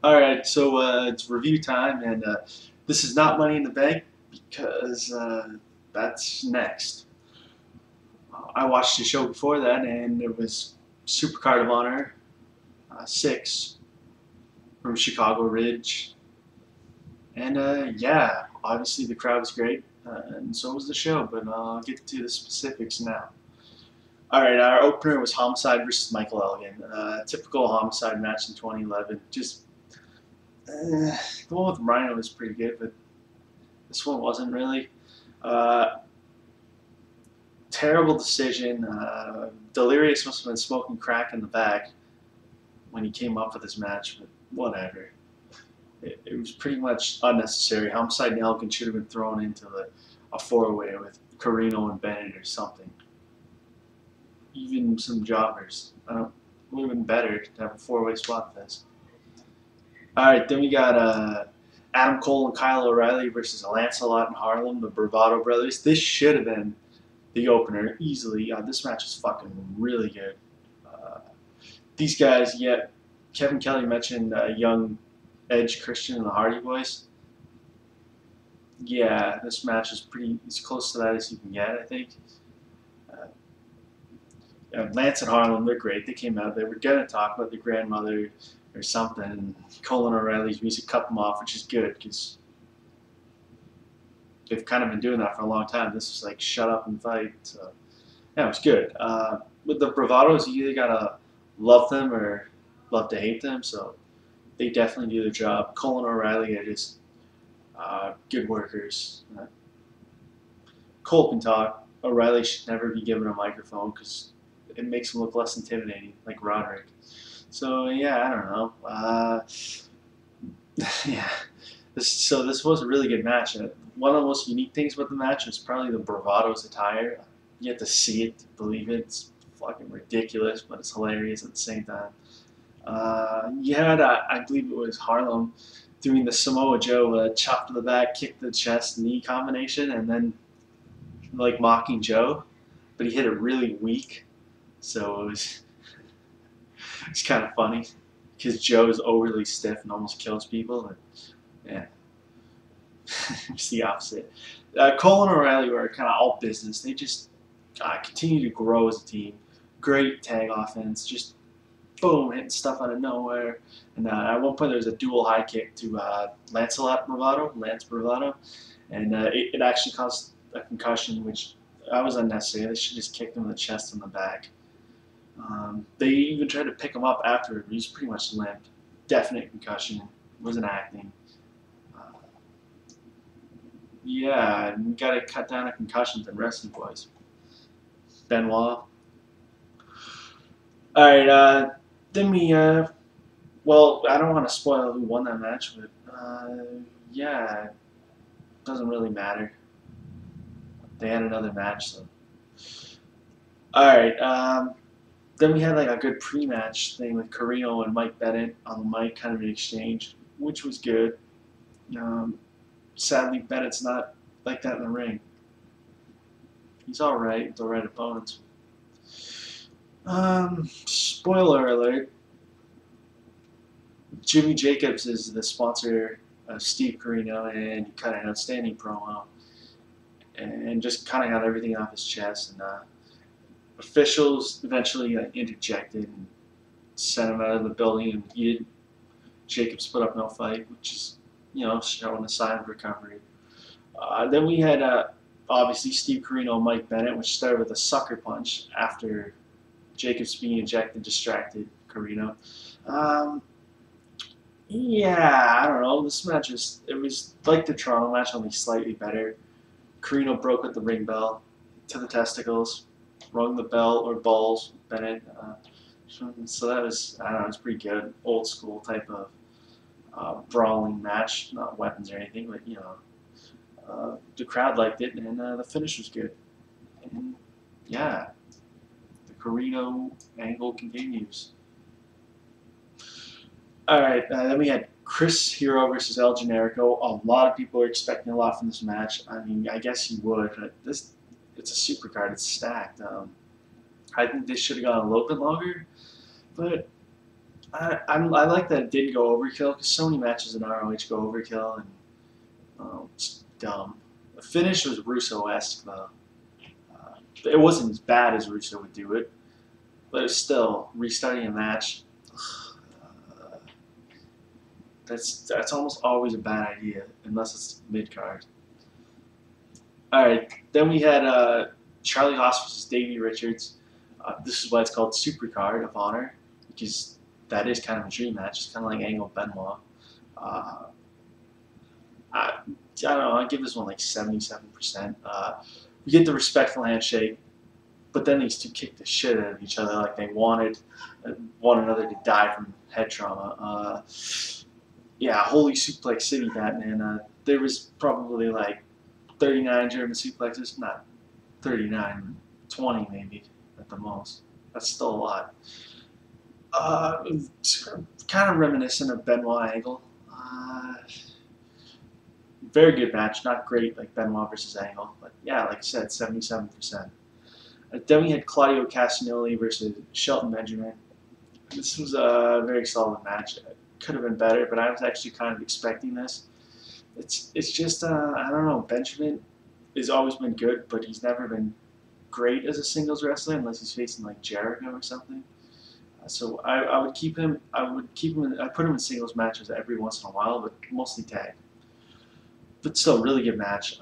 All right, so it's review time, and this is not Money in the Bank because that's next. I watched the show before that, and it was Supercard of Honor 6 from Chicago Ridge, and yeah, obviously the crowd was great, and so was the show. But I'll get to the specifics now. All right, our opener was Homicide versus Michael Elgin. Typical Homicide match in 2011. Just the one with Rhino was pretty good, but this one wasn't really. Uh, Terrible decision. Delirious must have been smoking crack in the back when he came up with this match, but whatever. It was pretty much unnecessary. Homicide and Elgin should have been thrown into a four-way with Corino and Bennett or something. Even some jobbers. It would have been better to have a four-way spot this. All right, then we got Adam Cole and Kyle O'Reilly versus Lancelot and Harlem, the Bravado brothers. This should have been the opener easily. This match is fucking really good. Uh, these guys, yeah, Kevin Kelly mentioned young Edge, Christian, and the Hardy Boys. Yeah, this match is pretty as close to that as you can get, I think. Uh, Lance and Harlem, they're great. They came out. They were gonna talk about their grandmother or something. And Colin O'Reilly's music cut them off, which is good because they've kind of been doing that for a long time. This is like shut up and fight. So yeah, it was good. With the Bravados, you either gotta love them or love to hate them. So they definitely do their job. Colin O'Reilly are just good workers. Colt can talk. O'Reilly should never be given a microphone because it makes him look less intimidating, like Roderick. So yeah, I don't know. Yeah. This was a really good match. One of the most unique things about the match was probably the Bravado's attire. You have to see it to believe it. It's fucking ridiculous, but it's hilarious at the same time. You had, I believe it was Harlem, doing the Samoa Joe chop to the back, kick to the chest, knee combination, and then like mocking Joe, but he hit it really weak, so it's kind of funny because Joe is overly stiff and almost kills people. And, yeah. It's the opposite. Cole and O'Reilly were kind of all business. They just continue to grow as a team. Great tag offense. Just boom, hitting stuff out of nowhere. And at one point there was a dual high kick to Lance Bravado, and it actually caused a concussion, which was unnecessary. They should just kicked him in the chest and the back. They even tried to pick him up after. He was pretty much limp. Definite concussion. Wasn't acting. Yeah, we got to cut down on concussions in wrestling, boys. Benoit. All right, then we, well, I don't want to spoil who won that match, but yeah, it doesn't really matter. They had another match, so. All right, then we had like a good pre-match thing with Corino and Mike Bennett on the mic, kind of an exchange, which was good. Sadly, Bennett's not like that in the ring. He's all right with the right opponents. Spoiler alert. Jimmy Jacobs is the sponsor of Steve Corino, and he cut an outstanding promo and just kind of got everything off his chest. And officials eventually interjected and sent him out of the building, and he didn't. Jacobs put up no fight, which is, showing a sign of recovery. Then we had obviously Steve Corino and Mike Bennett, which started with a sucker punch after Jacobs being ejected, distracted Corino. Yeah, I don't know. This match it was like the Toronto match, only slightly better. Corino broke with the ring bell to the testicles, rung the bell or balls, Bennett. So that was, I don't know, it was pretty good. Old school type of brawling match, not weapons or anything, but the crowd liked it, and the finish was good. And yeah, the Corino angle continues. All right, then we had Chris Hero versus El Generico. A lot of people are expecting a lot from this match. I mean, I guess you would, but it's a super card. It's stacked. I think this should have gone a little bit longer, but I like that it didn't go overkill because so many matches in ROH go overkill and it's dumb. The finish was Russo-esque though. It wasn't as bad as Russo would do it, but it's still restarting a match. Uh, that's almost always a bad idea unless it's mid card. All right, then we had Charlie Haas versus Davey Richards. This is why it's called Super Card of Honor because that is kind of a dream match. It's kind of like Angle Benoit. Uh, I don't know. I give this one like 77%. We get the respectful handshake, but then these two kicked the shit out of each other like they wanted one another to die from head trauma. Yeah, holy suplex city that man. There was probably like 39 German suplexes, not 39, 20 maybe at the most. That's still a lot. It's kind of reminiscent of Benoit Angle. Very good match, not great like Benoit versus Angle, but yeah, like I said, 77%. Then we had Claudio Castagnoli versus Shelton Benjamin. This was a very solid match. It could have been better, but I was actually kind of expecting this. It's just I don't know. Benjamin has always been good, but he's never been great as a singles wrestler unless he's facing like Generico or something. So I would keep him. I would keep him. I put him in singles matches every once in a while, but mostly tag. But still, really good match.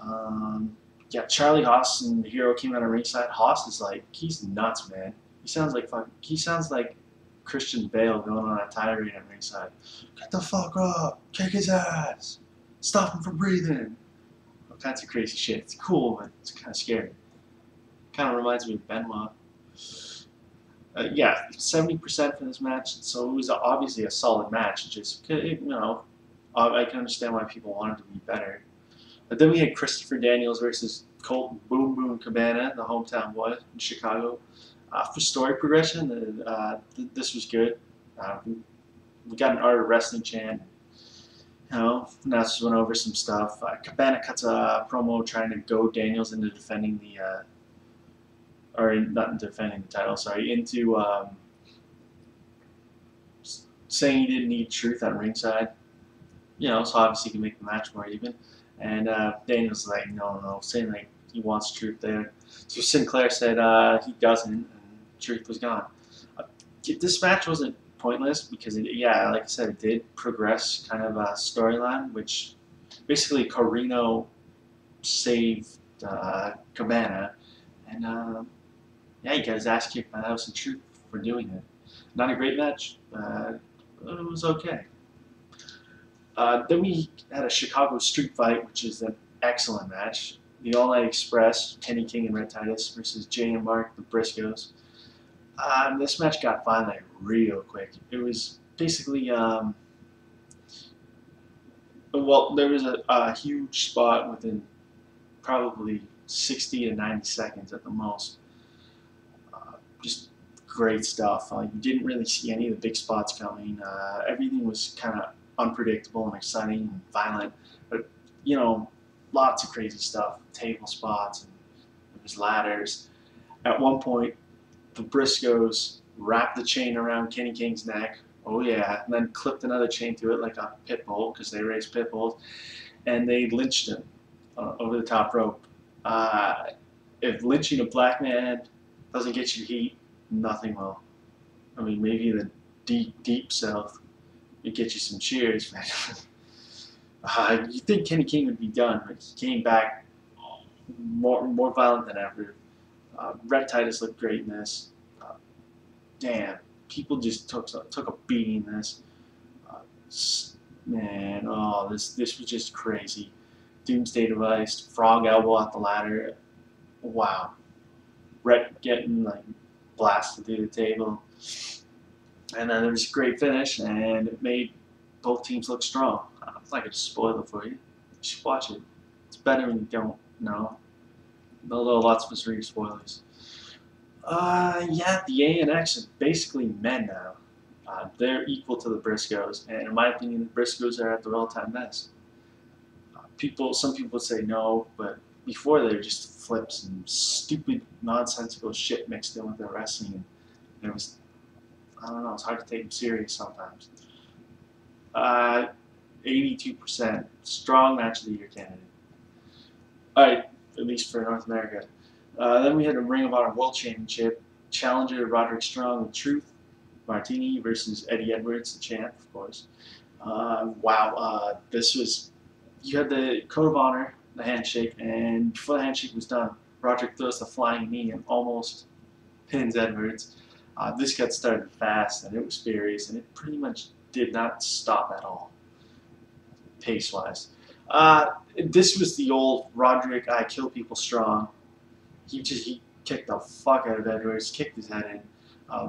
Yeah, Charlie Haas and the Hero came out of ringside. Haas is like, he's nuts, man. He sounds like Christian Bale going on a tirade at ringside. Get the fuck up, kick his ass, stop him from breathing. All kinds of crazy shit. It's cool, but it's kind of scary. Kind of reminds me of Benoit. Yeah, 70% for this match. So it was obviously a solid match. Just I can understand why people wanted to be better. But then we had Christopher Daniels versus Colt Boom Boom Cabana, the hometown boy in Chicago. For story progression, this was good. We got an art of wrestling chant. Now just went over some stuff. Cabana cuts a promo trying to goad Daniels into defending the, or not defending the title, sorry, into saying he didn't need Truth at ringside. So obviously he can make the match more even. And Daniel's like, no, saying like he wants Truth there. So Sinclair said he doesn't, and Truth was gone. This match wasn't pointless because, like I said, it did progress kind of a storyline, which basically Corino saved Cabana. And he got his ass kicked by House of Truth for doing it. Not a great match, but it was okay. Then we had a Chicago street fight, which is an excellent match. The All Night Express, Kenny King and Red Titus versus Jay and Mark, the Briscoes. This match got violent real quick. It was basically, there was a huge spot within probably 60 to 90 seconds at the most. Just great stuff. You didn't really see any of the big spots coming. Everything was kind of unpredictable and exciting and violent, but lots of crazy stuff. Table spots and there was ladders. At one point, the Briscoes wrapped the chain around Kenny King's neck. Oh yeah, and then clipped another chain to it like a pit bull because they raised pit bulls, and they lynched him over the top rope. If lynching a black man doesn't get you heat, nothing will. I mean, maybe the deep south. It gets you some cheers, man. You think Kenny King would be done, but he came back more violent than ever. Red Titus looked great in this. Damn, people just took a beating in this. This was just crazy. Doomsday Device, frog elbow at the ladder. Wow. Rhett getting like blasted through the table. And then there was a great finish, and it made both teams look strong. I'm not going to spoil it for you. You should watch it. It's better when you don't know. Although lots of us read spoilers. The A and X are basically men now. They're equal to the Briscoes, and in my opinion, the Briscoes are at their all-time best. Some people would say no, but before they were just flips and stupid, nonsensical shit mixed in with their wrestling. And it was I don't know. It's hard to take him serious sometimes. 82%. Strong match of the year candidate. All right, at least for North America. Then we had a Ring of Honor World Championship. Challenger Roderick Strong with Truth Martini versus Eddie Edwards, the champ, of course. Wow, this was, you had the code of honor, the handshake, and before the handshake was done, Roderick throws the flying knee and almost pins Edwards. This got started fast, and it was furious, and it pretty much did not stop at all, pace-wise. This was the old Roderick, I kill people strong. He kicked the fuck out of Edwards, kicked his head in.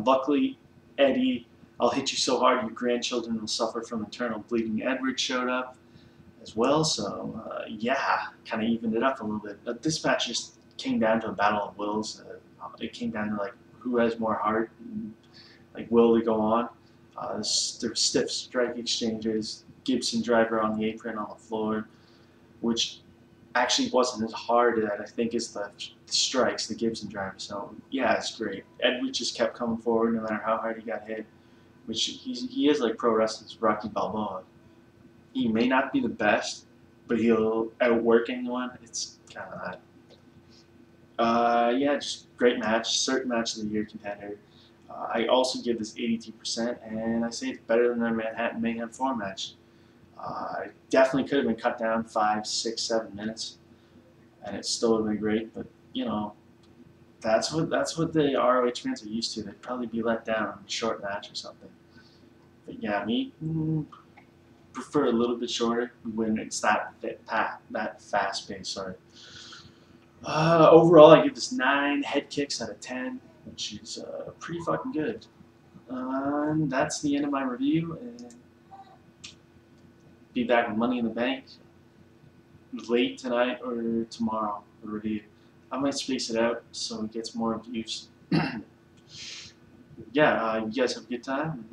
Luckily, Eddie, I'll hit you so hard your grandchildren will suffer from eternal bleeding. Edwards showed up as well, so yeah, kind of evened it up a little bit. But this match just came down to a battle of wills. It came down to like who has more heart, and, like will to go on. There were stiff strike exchanges, Gibson driver on the apron on the floor, which actually wasn't as hard I think as the strikes, the Gibson driver. So yeah, it's great. Edwards just kept coming forward no matter how hard he got hit, which he is like pro wrestling's Rocky Balboa. He may not be the best, but he'll outwork anyone. It's kind of that. Yeah, just great match, certain match of the year contender. I also give this 82%, and I say it's better than their Manhattan Mayhem 4 match. It definitely could have been cut down 5, 6, 7 minutes, and it still would have been great. But you know, that's what the ROH fans are used to. They'd probably be let down in a short match or something. But yeah, me prefer a little bit shorter when it's that fast pace. Sorry. Overall, I give this 9 head kicks out of 10, which is pretty fucking good. And that's the end of my review. And be back with Money in the Bank late tonight or tomorrow. The review. I might space it out so it gets more views. Yeah, you guys have a good time.